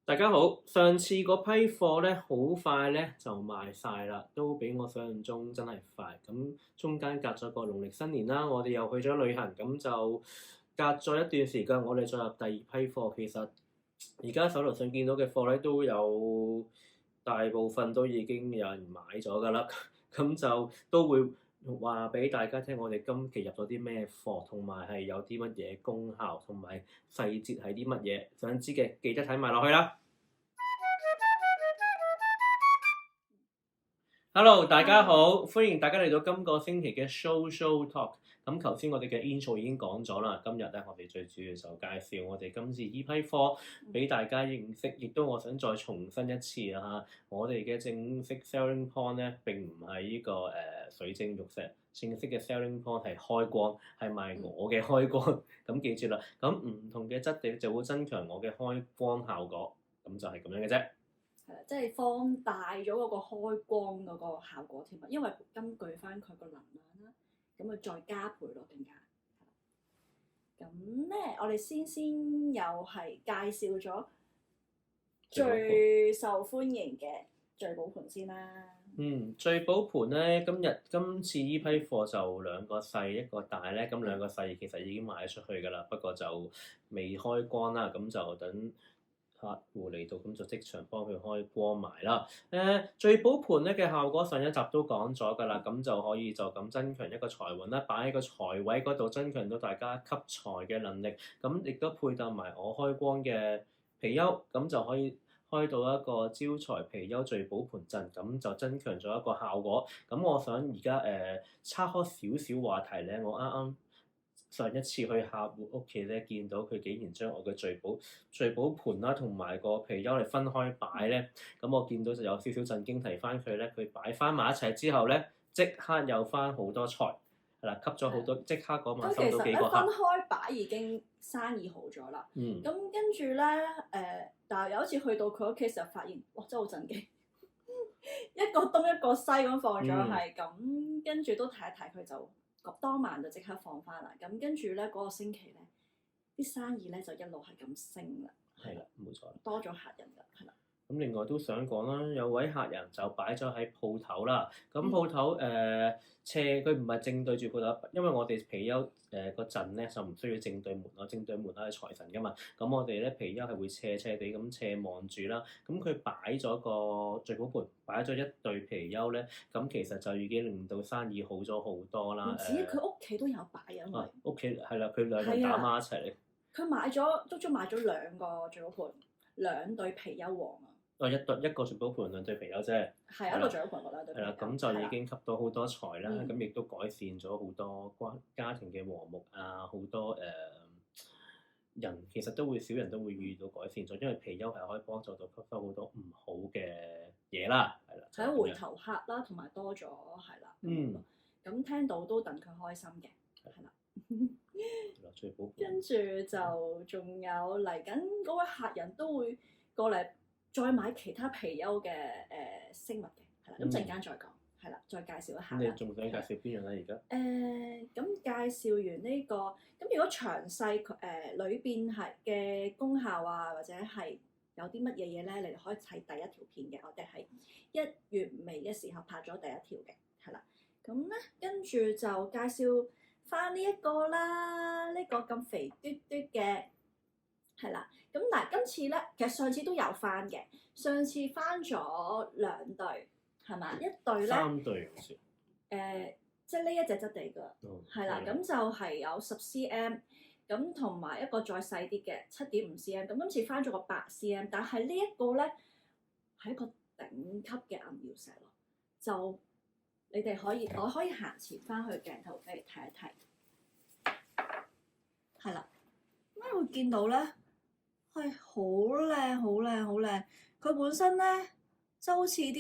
大家好，上次嗰批貨咧好快咧就賣晒啦，都比我想象中真係快。咁中間隔咗個農曆新年啦，我哋又去咗旅行，咁就隔咗一段時間，我哋再入第二批貨。其實而家手頭上見到嘅貨咧都有大部分都已經有人買咗㗎啦，咁就都會話俾大家聽，我哋今期入咗啲咩貨，同埋係有啲乜嘢功效，同埋細節係啲乜嘢，想知嘅記得睇埋落去啦。Hello，大家好，歡迎大家嚟到今個星期嘅 Show Talk。咁頭先我哋嘅 intro 已經講咗啦，今日咧我哋最主要就介紹我哋今次呢批貨俾大家認識，亦都我想再重申一次啊嚇，我哋嘅正式 selling point 咧並唔係呢個水晶玉石，正式嘅 selling point 係開光，係賣我嘅開光。咁記住啦，咁唔同嘅質地就會增強我嘅開光效果，咁就係咁樣嘅啫。係啦，即係放大咗嗰個開光嗰個效果添啊，因為根據翻佢個能量啦，咁啊再加倍咯，更加。咁咧，我哋先又係介紹咗最受歡迎嘅聚寶盆先啦。聚寶盆咧，今次呢批貨就兩個細一個大咧，咁兩個細其實已經賣咗出去㗎啦，不過就未開光啦，咁就等客戶嚟到咁就即場幫佢開光埋啦。聚寶盆咧嘅效果上一集都講咗㗎啦，咁就可以就咁增強一個財運啦，擺喺個財位嗰度增強到大家吸財嘅能力，咁亦都配搭埋我開光嘅貔貅，咁就可以開到一個招財貔貅聚寶盆陣，咁就增強咗一個效果。咁我想而家岔開少少話題咧，我啱啱上一次去客戶屋企咧，見到佢竟然將我嘅聚寶盆啦同埋個貔貅嚟分開擺咧，咁我見到就有少少震驚，提翻佢咧，佢擺翻埋一齊之後咧，即刻有翻好多財。係啦，吸咗好多，即刻嗰晚收到幾個客。分開擺已經生意好咗啦。咁跟住咧，但係有一次去到佢屋企時候，發現哇真係好震驚，一個東一個西咁放咗係咁，跟住都睇一睇佢就當晚就即刻放翻啦。咁跟住咧嗰個星期咧，啲生意咧就一路係咁升啦。係啦，冇錯。多咗客人㗎，係啦。咁另外都想講啦，有位客人就擺咗喺鋪頭啦。咁鋪頭斜，佢唔係正對住鋪頭，因為我哋貔貅個陣咧就唔需要正對門咯，正對門係財神噶嘛。咁我哋咧貔貅係會斜斜地咁斜望住啦。咁佢擺咗個聚寶盆，擺咗一對貔貅咧，咁其實就已經令到生意好咗好多啦。唔止，佢屋企都有擺啊，因為屋企係啦，佢兩人打孖一齊嚟。佢買咗足足買咗兩個聚寶盆，兩對貔貅王啊！一個聚寶盆兩對貔貅啫，係一個聚寶盆嗰兩對。係啦，咁就已經吸到好多財啦，咁亦都改善咗好多家庭嘅和睦啊，好多人其實小人都會遇到改善咗，因為貔貅係可以幫助到吸收好多唔好嘅嘢啦，係啦。係回頭客啦，同埋多咗係啦。咁聽到都戥佢開心嘅，係啦。聚寶盆。跟住就仲有嚟緊嗰位客人都會過嚟。再買其他貔貅嘅飾物嘅，係啦，咁陣間再講，係啦，再介紹一下。你仲想介紹邊樣咧？而家？咁介紹完呢個，咁如果詳細裏邊係嘅功效啊，或者係有啲乜嘢嘢咧，你哋可以睇第一條片嘅，我哋喺1月尾嘅時候拍咗第一條嘅，係啦。咁咧跟住就介紹翻呢一個啦，呢個咁肥嘟嘟嘅。係啦，咁嗱，今次咧，其實上次都有翻嘅，上次翻咗2對，係嘛？一對咧3對好似。即係呢一隻質地㗎，係啦，咁就係有10 cm，咁同埋一個再細啲嘅7.5 cm，咁今次翻咗個8 cm，但係呢一個咧係一個頂級嘅銀曜石咯，就你哋我可以行前翻去鏡頭俾你睇一睇，係啦，咁你會見到咧。係好靚，好靚，好靚！佢本身咧就好似啲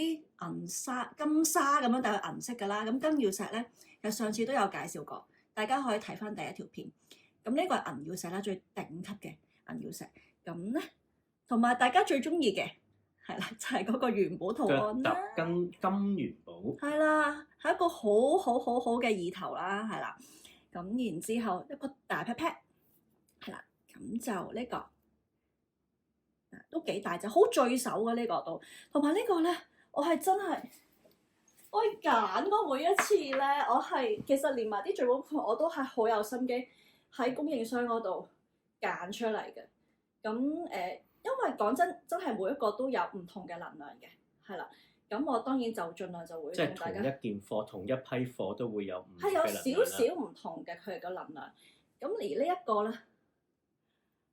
銀沙、金沙咁樣，但係銀色㗎啦。咁金曜石咧，其實上次都有介紹過，大家可以睇翻第一條片。咁呢個係銀曜石啦，最頂級嘅銀曜石。咁咧，同埋大家最中意嘅係啦，就係嗰個元寶圖案啦。金元寶。係啦，係一個好嘅意頭啦，係啦。咁然之後一個大 pat pat，係啦，咁就呢個。都幾大隻，好聚手嘅呢個都。同埋呢個咧，我係真係我揀過每一次咧，我係其實連埋啲聚寶盆我都係好有心機喺供應商嗰度揀出嚟嘅。咁因為講真係每一個都有唔同嘅能量嘅，係啦。咁我當然就盡量就會即係同一件貨、同一批貨都會有唔同嘅能量啦。係有少少唔同嘅佢哋嘅能量。咁而呢一個咧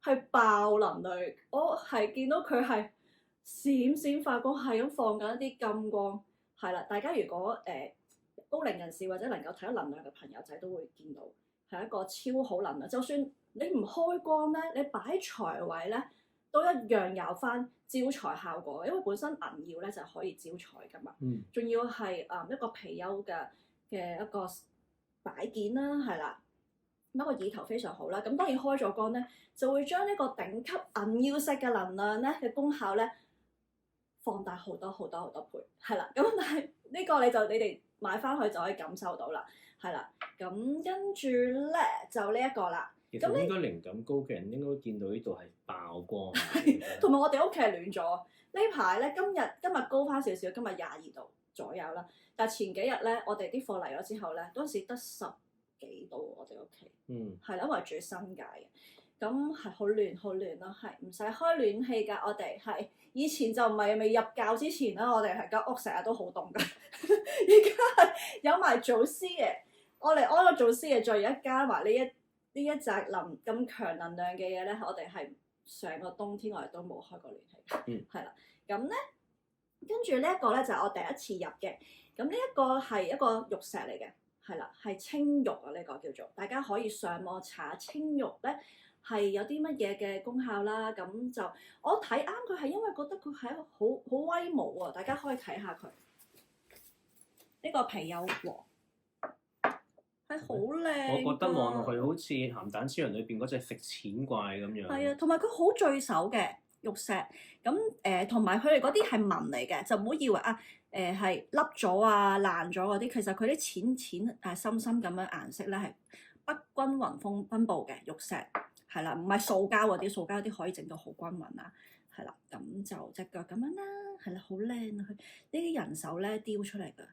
係爆能量，我係見到佢係閃閃發光，係咁放緊一啲金光。係啦，大家如果高齡人士或者能夠睇到能量嘅朋友仔都會見到，係一個超好能量。就算你唔開光咧，你擺財位咧都一樣有翻招財效果，因為本身銀曜咧就可以招財噶嘛。仲要係一個貔貅嘅一個擺件啦，係啦。一個意頭非常好啦。咁當然開咗光咧，就會將呢個頂級銀曜石嘅能量咧嘅功效咧放大好多倍，係啦。咁但係呢個你哋買翻去就可以感受到啦，係啦。咁跟住咧就呢一個啦。其實應該靈感高嘅人應該見到呢度係爆光，同埋我哋屋企係暖咗。呢排咧今日高翻少少，今日22度左右啦。但係前幾日咧，我哋啲貨嚟咗之後咧，嗰陣時得10幾度我哋屋企，係啦，因為住新界嘅，咁係好暖咯，係唔使開暖氣㗎。我哋係以前就唔係未入教之前啦，我哋係間屋成日都好凍㗎。而家係有埋祖師爺，我哋安個祖師爺，再而家加埋呢一隻咁強能量嘅嘢咧，我哋係成個冬天我哋都冇開過暖氣，係啦。咁咧跟住呢一個咧就係我第一次入嘅，咁呢一個係一個玉石嚟嘅。係啦，係青玉啊！呢個叫做，大家可以上網查青玉咧係有啲乜嘢嘅功效啦。咁就我睇啱佢係因為覺得佢係一個好威武啊！大家可以睇下佢呢個貔貅王係好靚。我覺得望落去好似鹹蛋超人裏邊嗰隻食錢怪咁樣。係啊，同埋佢好聚手嘅玉石咁同埋佢哋嗰啲係紋嚟嘅，就唔好以為啊。係凹咗啊、爛咗嗰啲，其實佢啲淺深深咁樣顏色咧係不均勻分佈嘅玉石，係啦，唔係塑膠嗰啲，塑膠嗰啲可以整到好均勻啊，係啦，咁就隻腳咁樣啦，係啦，好靚啊！佢呢啲人手咧雕出嚟嘅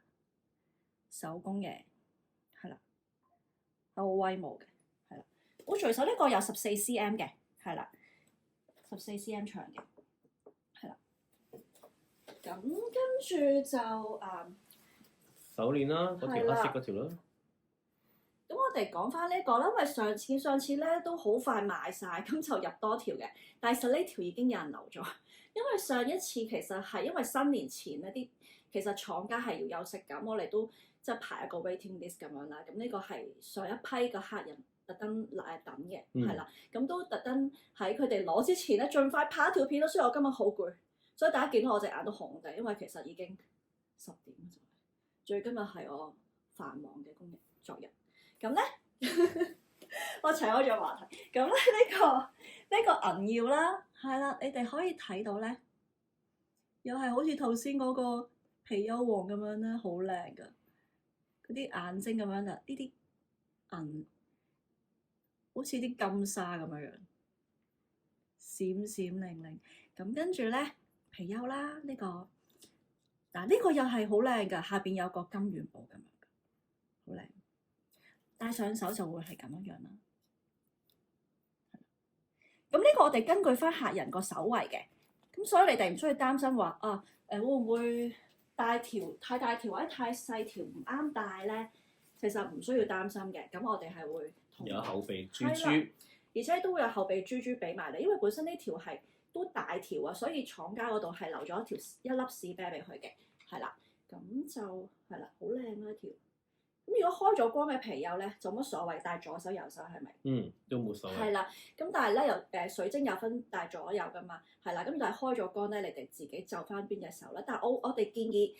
手工嘅，係啦，好威武嘅，係啦，好隨手呢個有14 cm 嘅，係啦，14 cm 長嘅。咁跟住就手鏈啦，嗰條黑色嗰條啦。咁我哋講翻呢個啦，因為上次咧都好快賣晒，咁就入多條嘅。但係實呢條已經有人留咗，因為上一次其實係因為新年前咧啲其實廠家係要休息㗎，我哋都即係排一個 waiting list 咁樣啦。咁呢個係上一批嘅客人特登嚟等嘅，係啦。咁都特登喺佢哋攞之前咧，盡快拍一條片咯。所以我今日好攰。所以大家見到我隻眼都紅嘅，因為其實已經10點咗。仲要今日係我繁忙嘅工作日。咁咧，我扯開咗話題。咁咧呢個銀曜啦，係啦，你哋可以睇到咧，又係好似頭先嗰個貔貅王咁樣咧，好靚噶。嗰啲眼睛咁樣啦，呢啲銀好似啲金沙咁樣樣，閃閃靈靈。咁跟住咧。貔貅啦，呢個嗱呢個又係好靚㗎，下邊有個金元寶咁樣，好靚。戴上手就會係咁樣樣啦。咁呢個我哋根據翻客人個手圍嘅，咁所以你哋唔需要擔心話會唔會戴條太大條或者太細條唔啱戴咧？其實唔需要擔心嘅。咁我哋係會有後備珠珠，而且都會有後備珠珠俾埋你，因為本身呢條係。都大條啊，所以廠家嗰度係留咗一粒士啤俾佢嘅，係啦，咁就係啦，好靚啊一條。咁如果開咗光嘅貔貅咧，就乜所謂，戴左手右手係咪？都冇所謂。係啦，咁但係咧水晶有分戴左右噶嘛，係啦，咁但係開咗光咧，你哋自己就翻邊隻手啦。但係我哋建議，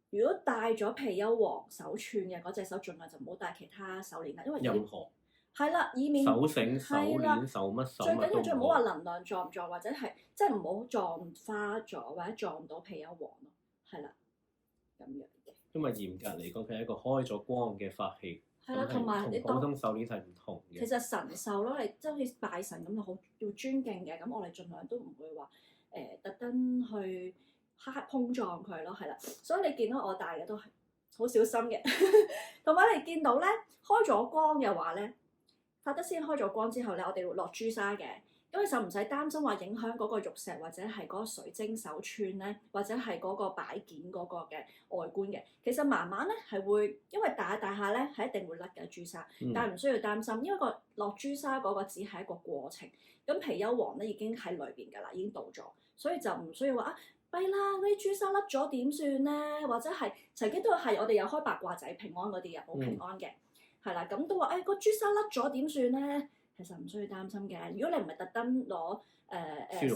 如果戴咗貔貅王手串嘅嗰隻手，盡量就唔好戴其他手鏈啦，因為任何。係啦，以免手繩、手鏈、手乜手乜都唔好。最緊要唔好話能量撞唔撞，或者係即係唔好撞花咗，或者撞到貔貅王咯。係啦，咁樣嘅。因為嚴格嚟講，佢係一個開咗光嘅法器。係啦，同埋你普通手鏈係唔同嘅。其實神獸咯，你即係好似拜神咁就好要尊敬嘅。咁我哋盡量都唔會話特登去碰撞佢咯，係啦。所以你見到我戴嘅都係好小心嘅，同埋你見到咧開咗光嘅話咧，法德斯開咗光之後咧，我哋會落朱砂嘅。咁就唔使擔心話影響嗰個玉石或者係嗰個水晶手串咧，或者係嗰個擺件嗰個嘅外觀嘅。其實慢慢咧係會，因為大下咧係一定會甩嘅朱砂，但係唔需要擔心，因為個落朱砂嗰個只係一個過程。咁貔貅黃咧已經喺裏邊㗎啦，已經到咗，所以就唔需要話啊弊啦，嗰啲朱砂甩咗點算咧？或者係曾經都係我哋有開八卦仔平安嗰啲啊，冇平安嘅，係啦，咁都話誒個朱砂甩咗點算咧？其實唔需要擔心嘅。如果你唔係特登攞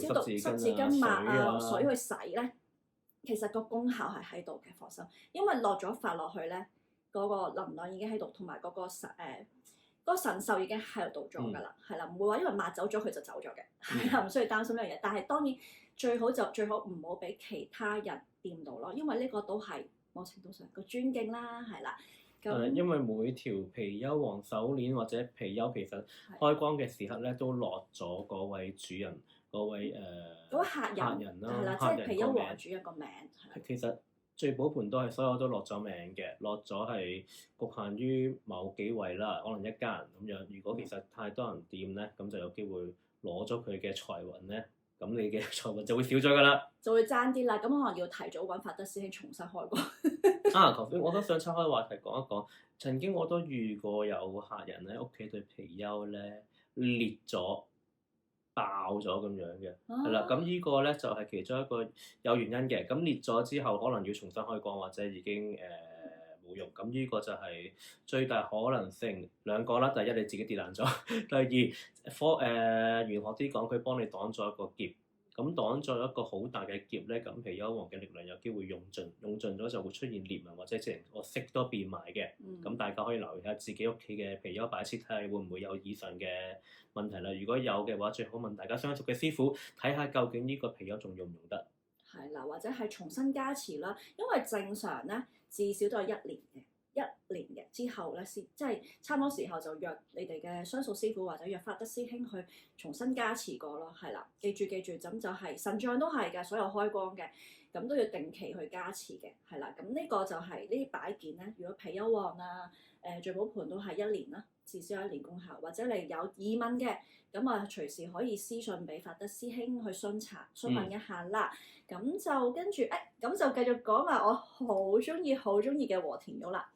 消毒濕紙巾抹啊水去洗咧，其實個功效係喺度嘅，放心。因為落咗法落去咧，嗰個能量已經喺度，同埋嗰個神獸已經喺度到咗㗎啦，係啦，唔會話因為抹走咗佢就走咗嘅，係啦，唔需要擔心呢樣嘢。但係當然最好唔好俾其他人掂到咯，因為呢個都係某程度上個尊敬啦，係啦。因為每條貔貅黃手鏈或者貔貅其實開光嘅時刻咧，都落咗嗰位主人、嗰位客人啦，係啦，即係貔貅黃主人個名。其實聚寶盆都係所有都落咗名嘅，落咗係局限於某幾位啦，可能一家人咁樣。如果其實太多人掂咧，咁就有機會攞咗佢嘅財運咧。咁你嘅財運就會少咗㗎啦，就會爭啲啦。咁可能要提早揾法德師兄重新開光。頭先我都想岔開話題講一講。曾經我都遇過有客人喺屋企對貔貅咧裂咗、爆咗咁樣嘅，係啦。咁呢個咧就係其中一個有原因嘅。咁裂咗之後，可能要重新開光或者已經冇用。咁呢個就係最大可能性兩個啦。第一你自己跌爛咗，第二玄學啲講佢幫你擋咗一個劫。咁擋咗一個好大嘅劫咧，咁貔貅黃嘅力量有機會用盡咗就會出現裂紋或者成個色都變埋嘅。咁大家可以留意下自己屋企嘅貔貅擺設，睇下會唔會有以上嘅問題啦。如果有嘅話，最好問大家相熟嘅師傅睇下究竟呢個貔貅仲用唔用得。係啦，或者係重新加持啦，因為正常咧至少都係1年嘅。1年嘅之後咧，先即係差唔多時候就約你哋嘅相熟師傅或者約法德師兄去重新加持過咯，係啦，記住，咁就係神像都係嘅，所有開光嘅，咁都要定期去加持嘅，係啦，咁呢個就係呢啲擺件咧，如果貔貅黃啊、聚寶盆都係1年啦，至少1年功效，或者你有疑問嘅，咁啊隨時可以私信俾法德師兄去詢問一下啦，咁就跟住咁就繼續講埋我好中意嘅和田玉啦。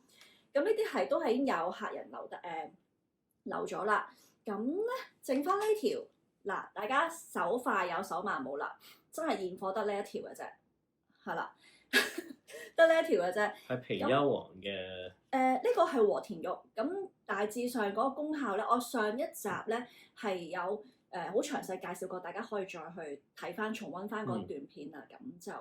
咁呢啲係都係已經有客人留咗啦，咁咧剩翻呢條嗱，大家手快有手慢冇啦，真係現貨得呢一條嘅啫，係啦，得呢一條嘅啫。係貔貅黃嘅。呢個係和田玉，咁大致上嗰個功效咧，我上一集咧係有好詳細介紹過，大家可以再去睇翻重溫翻嗰段片啊，咁就。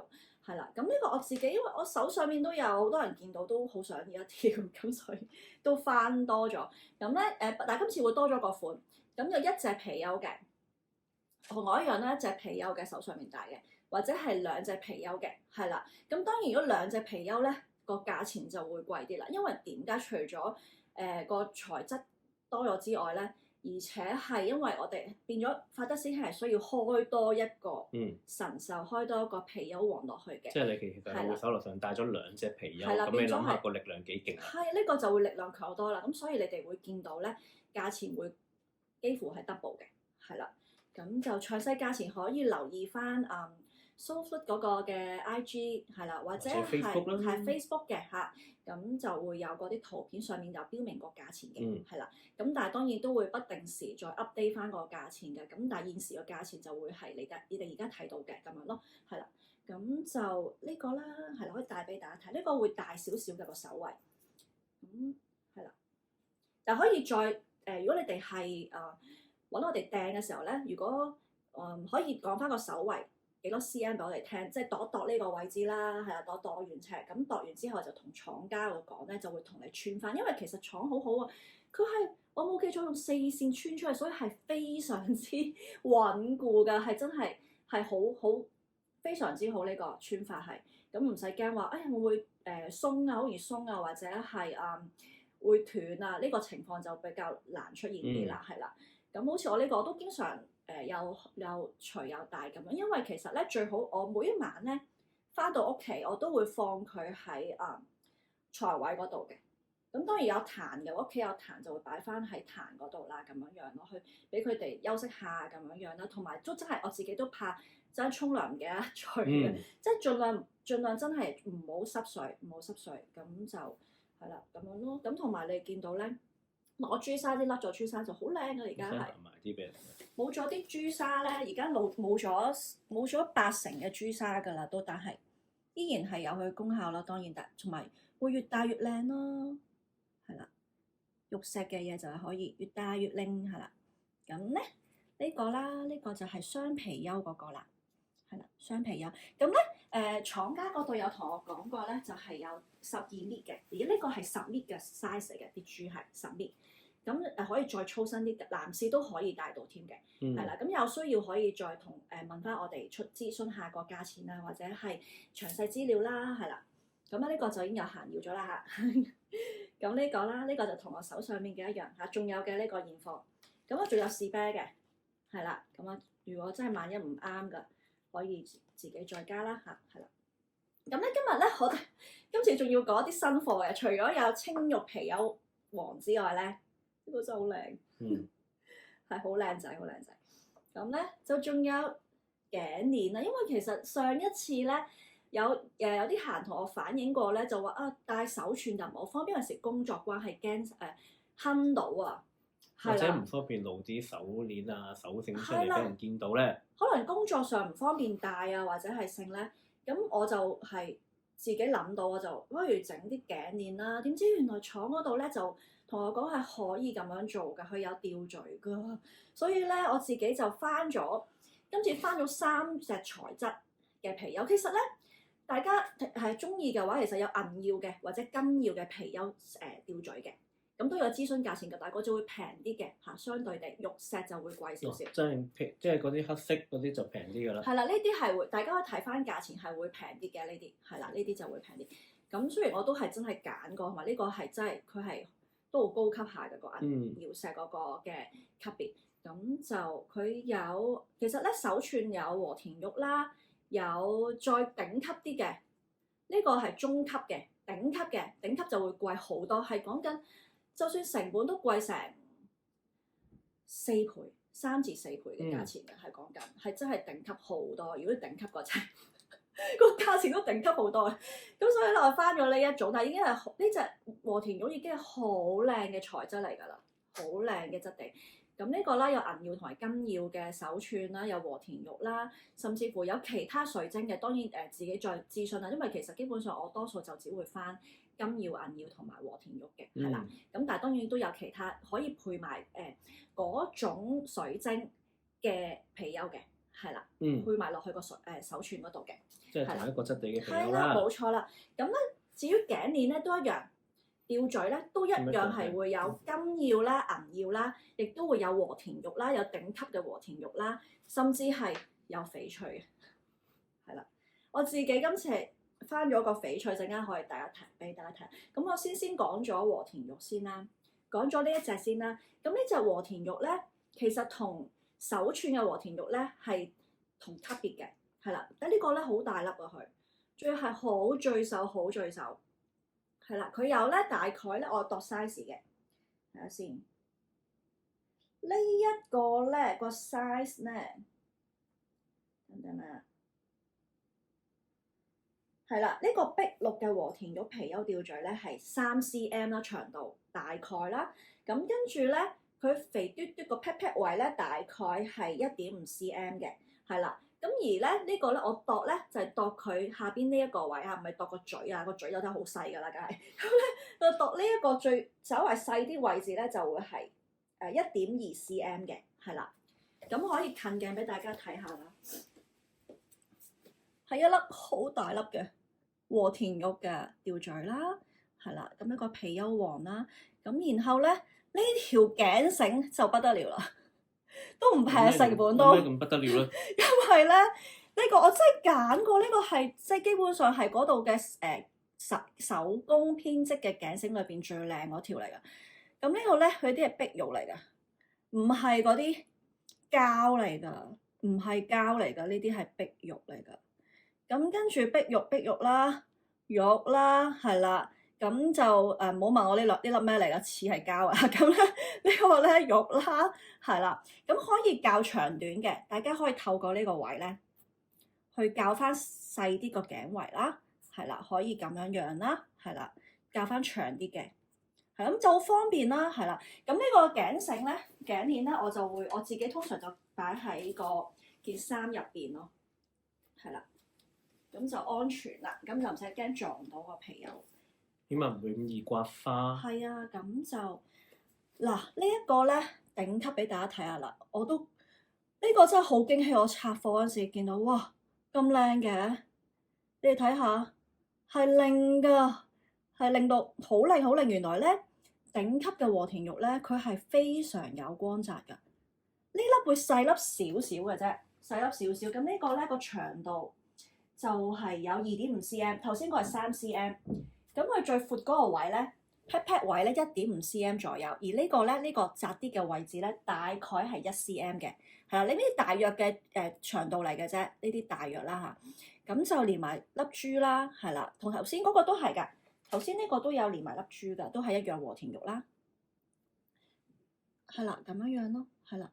係啦，咁呢個我自己，因為我手上面都有好多人見到都好想要一條，咁所以都翻多咗。咁咧但係今次會多咗個款，咁有一隻貔貅嘅，同我一樣咧，一隻貔貅嘅手上面戴嘅，或者係2隻貔貅嘅，係啦。咁當然如果2隻貔貅咧，個價錢就會貴啲啦，因為點解？除咗個材質多咗之外咧。而且係因為我哋變咗法德師兄係需要開多一個神獸，開多一個貔貅黃落去嘅。即係你其實會手頭上帶咗2隻貔貅，咁你諗下個力量幾勁啊？係呢個就會力量強多啦，咁所以你哋會見到咧，價錢會幾乎係 double 嘅，係啦。咁就詳細價錢可以留意翻Soulfruit 嗰個嘅 IG 係啦，或者係 Facebook 嘅嚇，咁就會有嗰啲圖片上面有標明個價錢嘅，係啦。咁但係當然都會不定時再 update 翻個價錢嘅，咁但係現時個價錢就會係你哋而家睇到嘅咁樣咯，係啦。咁就呢個啦，係啦，可以帶俾大家睇，呢個會大少少嘅個手圍，咁係啦。但可以再如果你哋係揾我哋訂嘅時候咧，如果可以講翻個手圍。幾多 cm 俾我哋聽，即係度呢個位置啦，係啦，度完尺，咁度完之後就同廠家度講咧，就會同你穿翻，因為其實廠好好啊，佢係我冇記錯用4線穿出嚟，所以係非常之穩固㗎，係真係好非常之好呢個穿法係，咁唔使驚話，會唔會鬆啊，好易鬆啊，或者係會斷啊，呢個情況就比較難出現啲啦，係啦，咁好似我呢個都經常又除又大咁樣，因為其實咧最好我每一晚咧翻到屋企我都會放佢喺財位嗰度嘅。咁當然有壇嘅，屋企有壇就會擺翻喺壇嗰度啦，咁樣樣咯，去俾佢哋休息下咁樣樣啦。同埋都真係我自己都怕真係沖涼唔記得除嘅，即係盡量真係唔好濕水，咁就係啦咁樣咯。咁同埋你見到咧，攞朱砂啲甩咗朱砂就好靚嘅，而家係冇咗啲朱砂咧，而家冇咗80%嘅朱砂㗎啦，但係依然係有佢功效啦。當然同埋會越戴越靚咯。係啦，玉石嘅嘢就係可以越戴越靚，係啦。咁咧呢個啦，呢個就係雙貔貅嗰個啦，係啦，雙貔貅。咁咧廠家嗰度有同我講過咧，就係有12米嘅，而呢個係10米嘅 size 嚟嘅，啲珠係10米。咁可以再粗身啲，男士都可以戴到添嘅，係啦。咁有需要可以再同問翻我哋諮詢下個價錢啦，或者係詳細資料啦，係啦。咁呢個就已經有閒聊咗啦嚇。咁呢個啦，呢個就同我手上面嘅一樣嚇，仲有嘅呢個現貨。咁我仲有試啤嘅，係啦。咁啊，如果真係萬一唔啱嘅，可以自己再加啦嚇，係啦。咁咧今日咧，我哋今次仲要講一啲新貨嘅，除咗有青玉貔貅王之外咧，呢個真係好靚，係好靚仔，好靚仔。咁咧就仲有頸鏈啦，因為其實上一次咧。有啲客人同我反映過咧，就話戴手串就唔好方便，有時工作關係驚坑到啊，或者唔方便露啲手鏈啊、手繩出嚟俾人見到咧。可能工作上唔方便戴啊，或者係剩咧，咁我就係自己諗到，我就不如整啲頸鏈啦。點知原來廠嗰度咧就同我講係可以咁樣做㗎，佢有吊墜㗎，所以咧我自己就今次翻咗3隻材質嘅貔貅，其實咧。大家係中意嘅話，其實有銀曜嘅或者金曜嘅貔貅吊墜嘅，咁都有諮詢價錢嘅，但係嗰就會平啲嘅嚇，相對地玉石就會貴少少。即係嗰啲黑色嗰啲就平啲㗎啦。係啦，呢啲係會大家可以睇翻價錢係會平啲嘅，呢啲係啦，呢啲就會平啲。咁雖然我都係真係揀過，同埋呢個係真係佢係都好高級下嘅個銀曜石嗰個嘅級別。咁就佢有其實咧手串有和田玉啦。有再頂級啲嘅，呢個係中級嘅，頂級就會貴好多，係講緊就算成本都貴成3至4倍嘅價錢嘅，係講緊係真係頂級好多。如果頂級嗰隻個價錢都頂級好多，咁所以咧我翻咗呢一種，但係已經係呢隻和田玉已經係好靚嘅材質嚟㗎啦，好靚嘅質地。咁呢個啦，有銀曜同埋金曜嘅手串啦，有和田玉啦，甚至乎有其他水晶嘅，當然自己再諮詢啦。因為其實基本上我多數就只會翻金曜、銀曜同埋和田玉嘅，係啦。咁但係當然都有其他可以配埋嗰種水晶嘅貔貅嘅，係啦，配埋落去個手串嗰度嘅，即係同一個質地嘅貔貅啦。係啦，冇錯啦。咁咧，至於頸鏈咧都一樣。吊墜咧都一樣係會有金曜啦、銀曜啦，亦都會有和田玉啦，有頂級嘅和田玉啦，甚至係有翡翠嘅，係啦。我自己今次翻咗個翡翠，陣間可以俾大家睇。咁我先講咗和田玉先啦，講咗呢一隻先啦。咁呢隻和田玉咧，其實同手串嘅和田玉咧係同級別嘅，係啦。但呢個咧好大粒啊，佢仲要係好聚手。係啦，佢有咧大概咧，我度 size 嘅，睇下先。呢一個咧個 size 咧，等啊，係啦，呢個碧綠嘅和田玉貔貅吊墜咧係3 cm 啦，長度大概啦。咁跟住咧，佢肥嘟嘟個 pat pat 位咧大概係1.5 cm 嘅，係啦。咁而咧呢個咧我度咧就係度佢下邊呢一個位啊，唔係度個嘴啊，個嘴有得好細㗎啦，梗係。咁咧就度呢一個最稍為細啲位置咧就會係1.2 cm 嘅，係啦。咁可以近鏡俾大家睇下啦，係一粒好大粒嘅和田玉嘅吊墜啦，係啦。咁一個貔貅王啦，咁然後咧呢條頸繩就不得了啦。都唔平，成本都咁不得了咧？因為咧呢個我真係揀過，呢個係即係基本上係嗰度嘅手工編織嘅頸繩裏邊最靚嗰條嚟㗎。咁呢度咧佢啲係碧玉嚟㗎，唔係嗰啲膠嚟㗎，唔係膠嚟㗎，呢啲係碧玉嚟㗎。咁跟住碧玉啦，肉啦，係啦。咁就唔好問我呢粒咩嚟㗎，似係膠啊。咁咧呢個咧肉啦，係啦。咁可以較長短嘅，大家可以透過呢個位咧，去較翻細啲個頸圍啦，係啦，可以咁樣啦，係啦，較翻長啲嘅，係咁就好方便啦，係啦。咁呢個頸繩咧、頸鏈咧，我自己通常就擺喺個件衫入邊咯，係啦，咁就安全啦，咁就唔使驚撞到個皮友。起碼唔會咁易刮花。係啊，咁就嗱呢一個咧頂級俾大家睇下啦，我都呢個真係好驚喜，我拆貨嗰陣時見到哇咁靚嘅，你哋睇下係令㗎，係令到好靚好靚。原來咧頂級嘅和田玉咧，佢係非常有光澤㗎。呢粒會細粒少少嘅啫，細粒少少。咁呢個咧個長度就係有2.5 cm，頭先個係3 cm。咁佢最闊嗰個位咧 pat 位咧1.5 cm 左右，而呢個咧呢個窄啲嘅位置咧大概係1 cm 嘅，係啦，呢啲大約嘅長度嚟嘅啫，呢啲大約啦嚇。咁就連埋粒珠啦，係啦，同頭先嗰個都係㗎，頭先呢個都有連埋粒珠㗎，都係一樣和田玉啦，係啦，咁樣咯，係啦，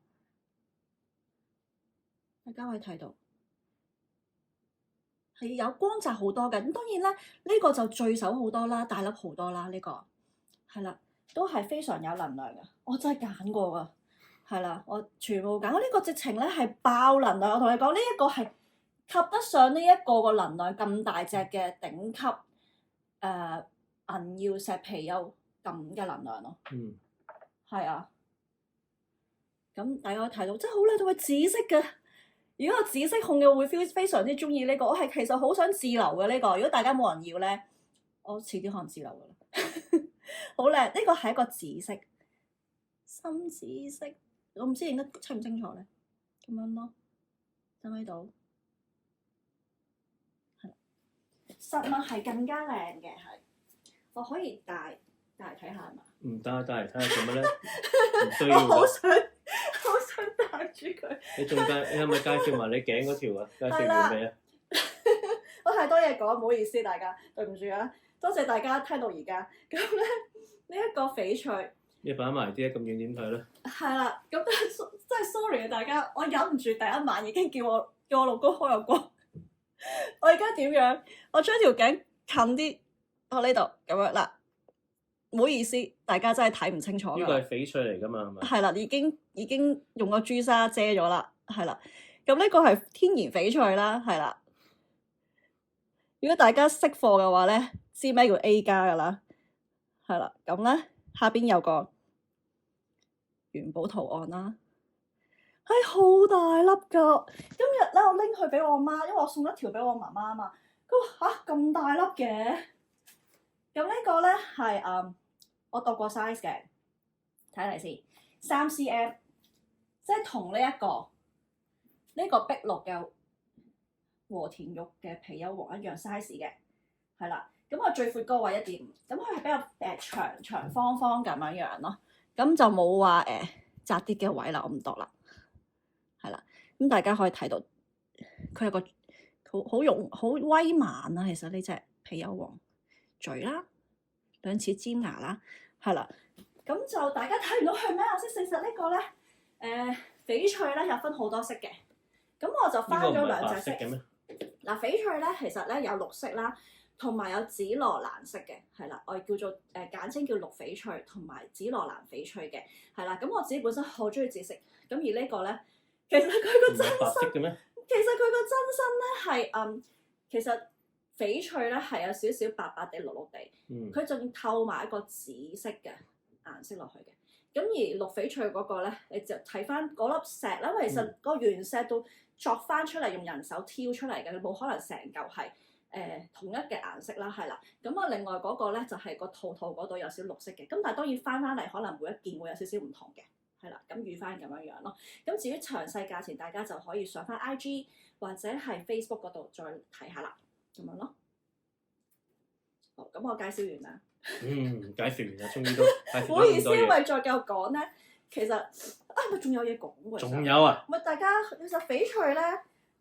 大家可以睇到。係有光澤好多嘅，咁當然啦，呢個就聚手好多啦，大粒好多啦，呢個係啦，都係非常有能量嘅。我真係揀過㗎，係啦，我全部揀。呢個直情咧係爆能量，我同你講，呢一個係及得上呢一個個能量咁大隻嘅頂級銀曜石貔貅咁嘅能量咯。嗯，係啊，咁大家可以睇到，真係好靚，仲係紫色嘅。如果我紫色控嘅會非常之中意呢個，我係其實好想自留嘅呢個。如果大家冇人要咧，我遲啲可能自留噶啦。好靚，呢個係一個紫色，深紫色，我唔知認得清唔清楚咧。咁樣咯，睇唔睇到？係實物係更加靚嘅，係我可以戴嚟睇下係嘛？唔戴嚟睇下做乜咧？唔需要我好㗎。想戴住佢。你係咪介紹埋你頸嗰條啊？介紹完未啊？我太多嘢講，唔好意思大家，對唔住啊！多謝大家聽到而家。咁咧呢一個翡翠，你擺埋啲咁遠點睇咧？係啦，咁真係 sorry 啊大家，我忍唔住第一晚已經叫我老公開個光。我而家點樣？我將條頸近啲，我呢度咁樣啦。唔好意思，大家真係睇唔清楚。呢個係翡翠嚟㗎嘛？係咪？係啦，已經用個朱砂遮咗啦，係啦。咁呢個係天然翡翠啦，係啦。如果大家識貨嘅話咧，知咩叫 A 加㗎啦，係啦。咁咧下邊有個元寶圖案啦，係好大粒㗎。今日咧我拎去俾我媽，因為我送一條俾我媽媽啊嘛。佢話嚇咁大粒嘅。咁呢個咧係我度過 size 嘅，睇嚟先3 cm， 即係同呢個碧綠嘅和田玉嘅貔貅王一樣 size 嘅，係啦。咁我最闊嗰位1.5，咁佢係比較長方方咁樣咯，咁就冇話窄啲嘅位啦，我唔度啦，係啦。咁大家可以睇到佢係個好威猛啊，其實呢隻貔貅王嘴啦。2齒尖牙啦，係啦，咁就大家睇唔到係咩顏色？其實呢個咧，翡翠咧有分好多色嘅，咁我就翻咗2隻色。嗱，翡翠咧其實咧有綠色啦，同埋有紫羅蘭色嘅，係啦，我哋叫做簡稱叫綠翡翠同埋紫羅蘭翡翠嘅，係啦。咁我自己本身好中意紫色，咁而呢個咧，其實佢個真身嘅咩？其實佢個真身咧係其實。翡翠咧係有少少白白地綠綠地，佢仲透埋一個紫色嘅顏色落去嘅。咁而綠翡翠嗰個咧，你就睇翻嗰粒石啦，因為其實個原石都作翻出嚟，用人手挑出嚟嘅，你冇可能成嚿係同一嘅顏色啦，係啦。咁啊，另外嗰個咧就係個套嗰度有少綠色嘅。咁但係當然翻嚟可能每一件會有少少唔同嘅，係啦。咁預翻咁樣咯。咁至於詳細價錢，大家就可以上翻 IG 或者係 Facebook 嗰度再睇下啦。咁樣咯，好，咁我介紹完啦。介紹完啦，終於都。唔好意思，因為再繼續講咧，其實咪仲有嘢講喎。仲有啊？咪大家其實翡翠咧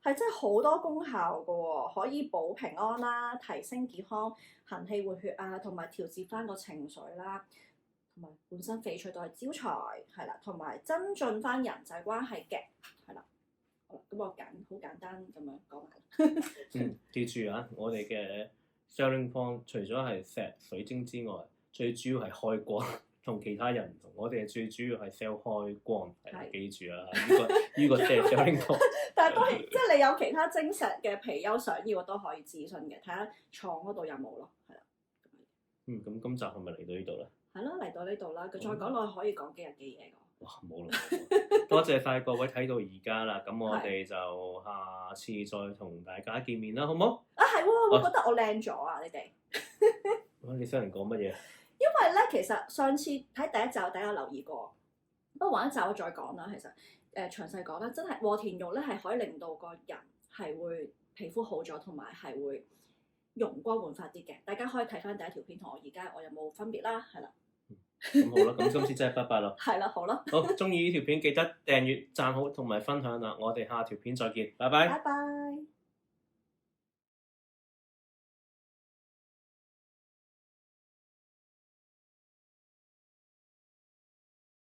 係真係好多功效㗎喎，可以保平安啦，提升健康、行氣活血啊，同埋調節翻個情緒啦。同埋本身翡翠都係招財，係啦，同埋增進翻人際關係嘅，係啦。好啦，咁我好簡單咁樣講埋。記住啊，我哋嘅 selling point 除咗係石水晶之外，最主要係開光，同其他人唔同。我哋係最主要係 sell 開光，係記住啊！呢個即係 selling point。但係當然，即係你有其他晶石嘅貔貅想要，都可以諮詢嘅，睇下廠嗰度有冇咯，係啦。咁今集係咪嚟到呢度咧？係咯，嚟到呢度啦，佢再講落去可以講幾日幾夜㗎。哇，冇啦！多謝晒各位睇到而家啦，咁我哋就下次再同大家見面啦，好唔好？啊，係喎，我覺得我靚咗啊！你哋。你想人講乜嘢？因為咧，其實上次睇第一集，大家留意過，不過玩一集我再講啦。其實詳細講啦，真係和田玉咧係可以令到個人係會皮膚好咗，同埋係會容光煥發啲嘅。大家可以睇翻第一條片同我而家我有冇分別啦，係啦。咁好啦，咁今次真係拜拜啦。係啦，好啦。好，中意呢條片記得訂閱、讚好同埋分享啦。我哋下條片再見，拜拜。拜拜。